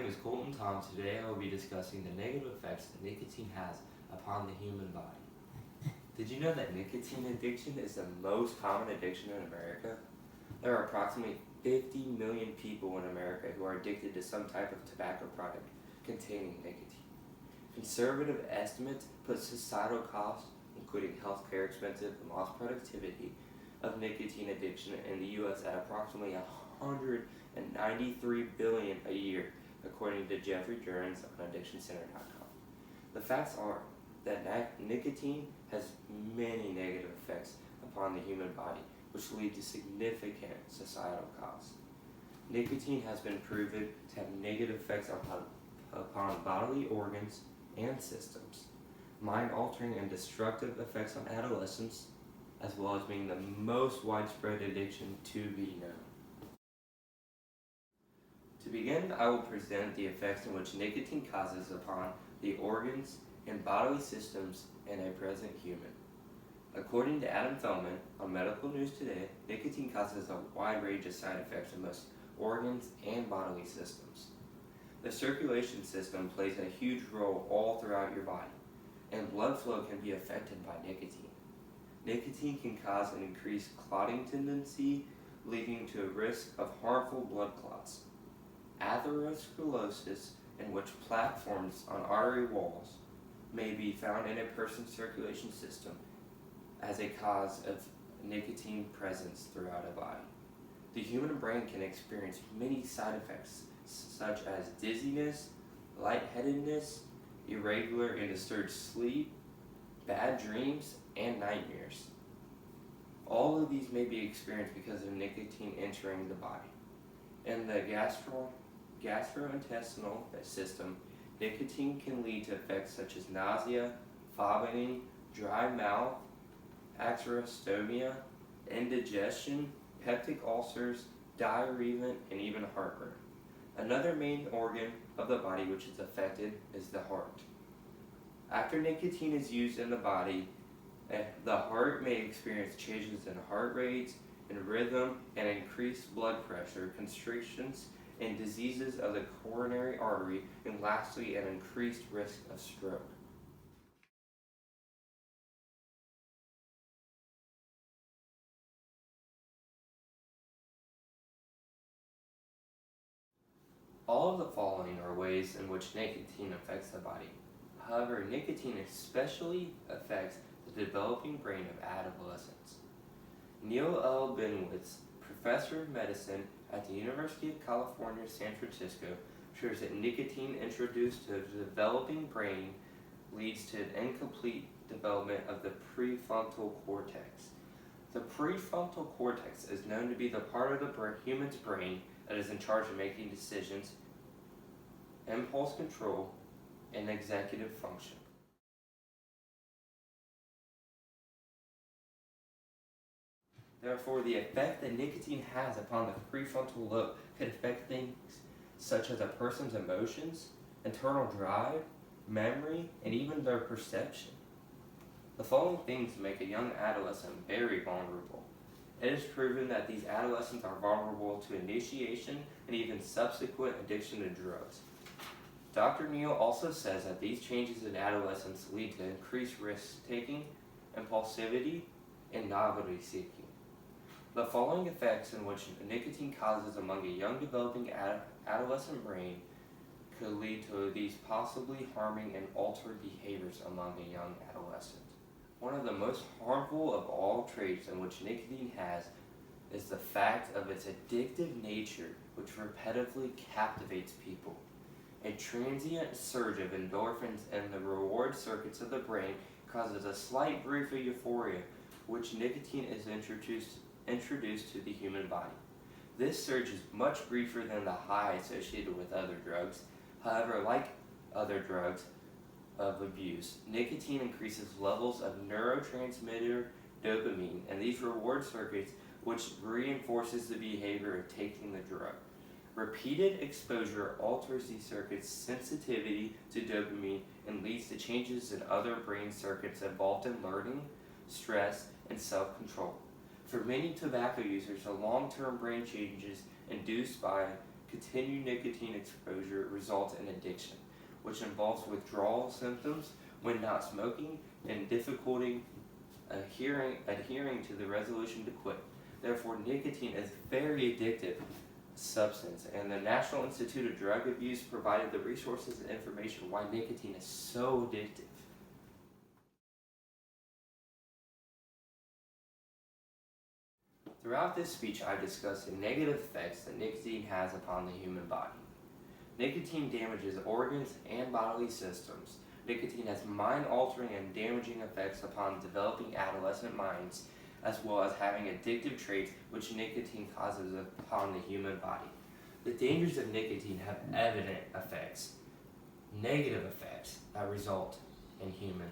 name is Colton Tom. Today I will be discussing the negative effects that nicotine has upon the human body. Did you know that nicotine addiction is the most common addiction in America? There are approximately 50 million people in America who are addicted to some type of tobacco product containing nicotine. Conservative estimates put societal costs, including healthcare expenses and lost productivity, of nicotine addiction in the U.S. at approximately $193 billion a year, according to Jeffrey Jones on AddictionCenter.com. The facts are that nicotine has many negative effects upon the human body, which lead to significant societal costs. Nicotine has been proven to have negative effects upon bodily organs and systems, mind-altering and destructive effects on adolescents, as well as being the most widespread addiction to be known. To begin, I will present the effects in which nicotine causes upon the organs and bodily systems in a present human. According to Adam Feldman on Medical News Today, nicotine causes a wide range of side effects in most organs and bodily systems. The circulation system plays a huge role all throughout your body, and blood flow can be affected by nicotine. Nicotine can cause an increased clotting tendency, leading to a risk of harmful blood clots. Atherosclerosis, in which plaque forms on artery walls, may be found in a person's circulation system as a cause of nicotine presence throughout a body. The human brain can experience many side effects, such as dizziness, lightheadedness, irregular and disturbed sleep, bad dreams, and nightmares. All of these may be experienced because of nicotine entering the body. In the gastrointestinal system, nicotine can lead to effects such as nausea, vomiting, dry mouth, axarostomia, indigestion, peptic ulcers, diarrhea, and even heartburn. Another main organ of the body which is affected is the heart. After nicotine is used in the body, the heart may experience changes in heart rates, in rhythm, and increased blood pressure, constrictions, and diseases of the coronary artery, and lastly, an increased risk of stroke. All of the following are ways in which nicotine affects the body. However, nicotine especially affects the developing brain of adolescents. Neil L. Benowitz, professor of medicine at the University of California, San Francisco, shows that nicotine introduced to the developing brain leads to an incomplete development of the prefrontal cortex. The prefrontal cortex is known to be the part of the human's brain that is in charge of making decisions, impulse control, and executive function. Therefore, the effect that nicotine has upon the prefrontal lobe could affect things such as a person's emotions, internal drive, memory, and even their perception. The following things make a young adolescent very vulnerable. It is proven that these adolescents are vulnerable to initiation and even subsequent addiction to drugs. Dr. Neal also says that these changes in adolescence lead to increased risk-taking, impulsivity, and novelty-seeking. The following effects in which nicotine causes among a young developing adolescent brain could lead to these possibly harming and altered behaviors among a young adolescent. One of the most harmful of all traits in which nicotine has is the fact of its addictive nature, which repetitively captivates people. A transient surge of endorphins in the reward circuits of the brain causes a slight brief of euphoria, which nicotine is introduced to the human body. This surge is much briefer than the high associated with other drugs. However, like other drugs of abuse, nicotine increases levels of neurotransmitter dopamine and these reward circuits, which reinforces the behavior of taking the drug. Repeated exposure alters these circuits' sensitivity to dopamine and leads to changes in other brain circuits involved in learning, stress, and self-control. For many tobacco users, the long-term brain changes induced by continued nicotine exposure results in addiction, which involves withdrawal symptoms when not smoking and difficulty adhering to the resolution to quit. Therefore, nicotine is a very addictive substance, and the National Institute of Drug Abuse provided the resources and information why nicotine is so addictive. Throughout this speech, I discussed the negative effects that nicotine has upon the human body. Nicotine damages organs and bodily systems. Nicotine has mind-altering and damaging effects upon developing adolescent minds, as well as having addictive traits which nicotine causes upon the human body. The dangers of nicotine have evident effects, negative effects that result in human